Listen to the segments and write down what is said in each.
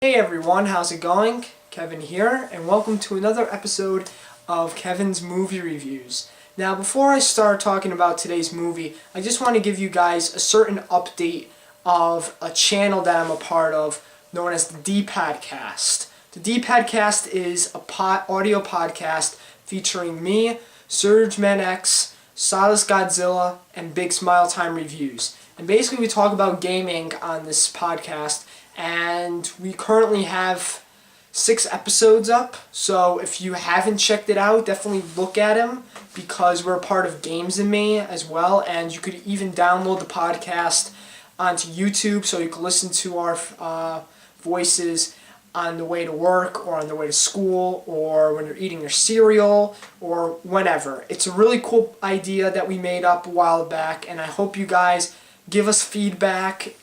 Hey everyone, how's it going? Kevin here, and welcome to another episode of Kevin's Movie Reviews. Now, before I start talking about today's movie, I just want to give you guys a certain update of a channel that I'm a part of known as the D-Podcast. The D-Podcast is a audio podcast featuring me, Surge Man X, Solace Godzilla, and Big Smile Time Reviews. And basically we talk about gaming on this podcast, and we currently have 6 episodes up, so if you haven't checked it out, definitely look at them, because we're a part of Games and Me as well, and you could even download the podcast onto YouTube so you can listen to our voices on the way to work or on the way to school or when you're eating your cereal or whenever. It's a really cool idea that we made up a while back, and I hope you guys give us feedback.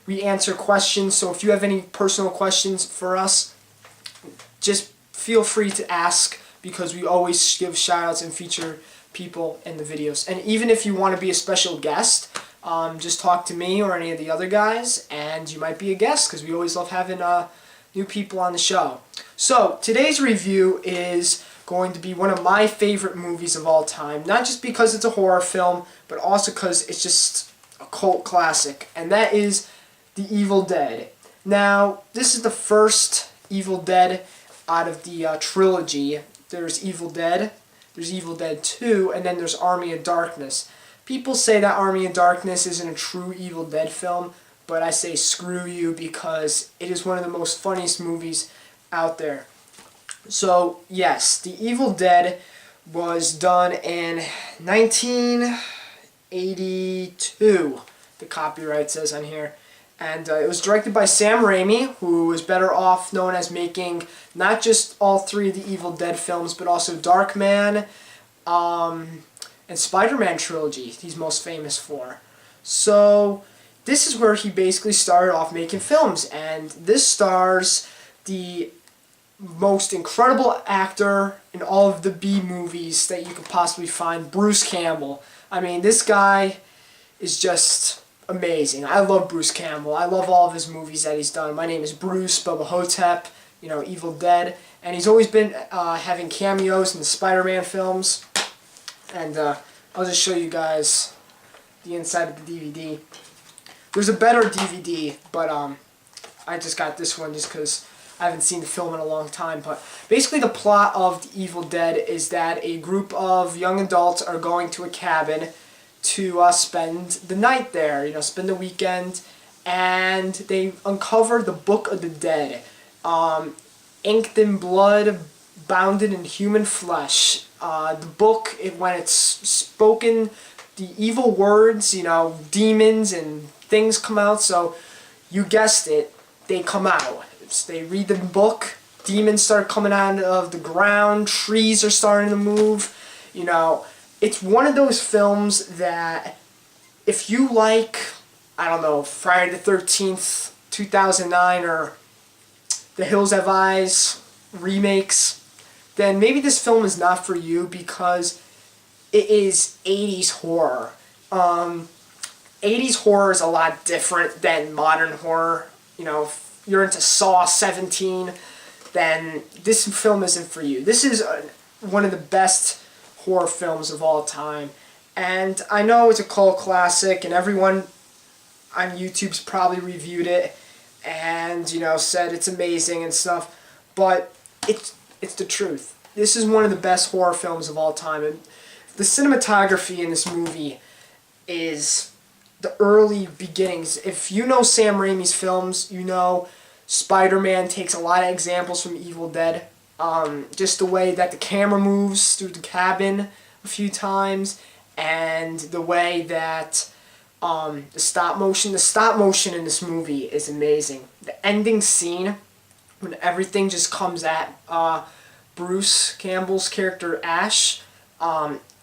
We answer questions, so if you have any personal questions for us, just feel free to ask, because we always give shout-outs and feature people in the videos. And even if you want to be a special guest, just talk to me or any of the other guys, and you might be a guest, because we always love having new people on the show. So, today's review is going to be one of my favorite movies of all time, not just because it's a horror film, but also because it's just a cult classic, and that is The Evil Dead. Now, this is the first Evil Dead out of the trilogy. There's Evil Dead, there's Evil Dead 2, and then there's Army of Darkness. People say that Army of Darkness isn't a true Evil Dead film, but I say screw you, because it is one of the most funniest movies out there. So, yes, The Evil Dead was done in 1982, the copyright says on here. And it was directed by Sam Raimi, who is better off known as making not just all 3 of the Evil Dead films, but also Darkman and Spider-Man trilogy he's most famous for. So this is where he basically started off making films, and this stars the most incredible actor in all of the B movies that you could possibly find, Bruce Campbell. I mean, this guy is just amazing. I love Bruce Campbell. I love all of his movies that he's done. My Name is Bruce, Bubba Hotep, Evil Dead, and he's always been having cameos in the Spider-Man films. And I'll just show you guys the inside of the DVD. There's a better DVD, but I just got this one just because I haven't seen the film in a long time. But basically the plot of The Evil Dead is that a group of young adults are going to a cabin to spend the night there, spend the weekend, and they uncover the Book of the Dead, inked in blood, bounded in human flesh. The book, when it's spoken, the evil words, demons and things come out, so you guessed it, they come out. They read the book, demons start coming out of the ground, trees are starting to move, It's one of those films that if you like, I don't know, Friday the 13th, 2009, or The Hills Have Eyes remakes, then maybe this film is not for you, because it is 80s horror. 80s horror is a lot different than modern horror. If you're into Saw 17, then this film isn't for you. This is one of the best horror films of all time, and I know it's a cult classic, and everyone on YouTube's probably reviewed it and said it's amazing and stuff, but it's the truth. This is one of the best horror films of all time, and the cinematography in this movie is the early beginnings. If you know Sam Raimi's films, Spider-Man takes a lot of examples from Evil Dead. Just the way that the camera moves through the cabin a few times, and the way that the stop motion in this movie is amazing. The ending scene, when everything just comes at Bruce Campbell's character Ash,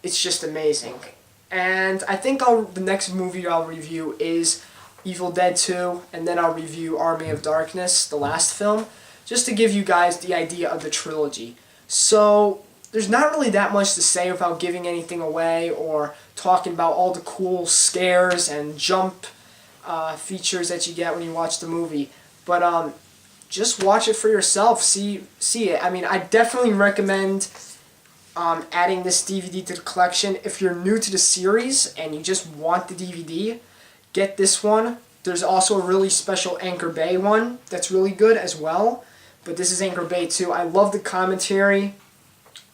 it's just amazing. And I think the next movie I'll review is Evil Dead 2, and then I'll review Army of Darkness, the last film, just to give you guys the idea of the trilogy. So, there's not really that much to say without giving anything away or talking about all the cool scares and jump features that you get when you watch the movie. But just watch it for yourself. See it. I mean, I definitely recommend adding this DVD to the collection. If you're new to the series and you just want the DVD, get this one. There's also a really special Anchor Bay one that's really good as well. But this is Anchor Bay too. I love the commentary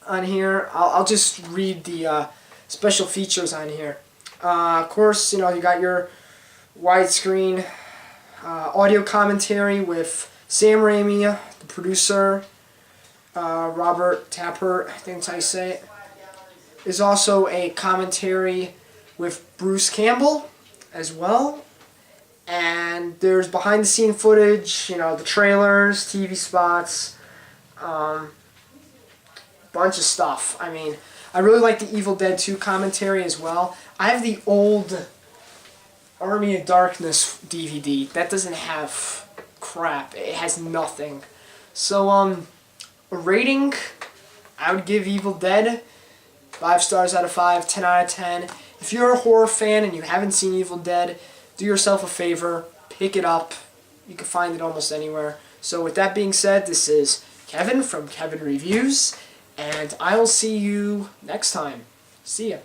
on here. I'll just read the special features on here. Of course, you got your widescreen audio commentary with Sam Raimi, the producer, Robert Tappert, I think that's how you say it. There's also a commentary with Bruce Campbell as well. And there's behind the scene footage, the trailers, TV spots, bunch of stuff. I mean, I really like the Evil Dead 2 commentary as well. I have the old Army of Darkness DVD. That doesn't have crap. It has nothing. So, a rating, I would give Evil Dead 5 stars out of 5, 10 out of 10. If you're a horror fan and you haven't seen Evil Dead, do yourself a favor, pick it up. You can find it almost anywhere. So with that being said, this is Kevin from Kevin Reviews, and I'll see you next time. See ya.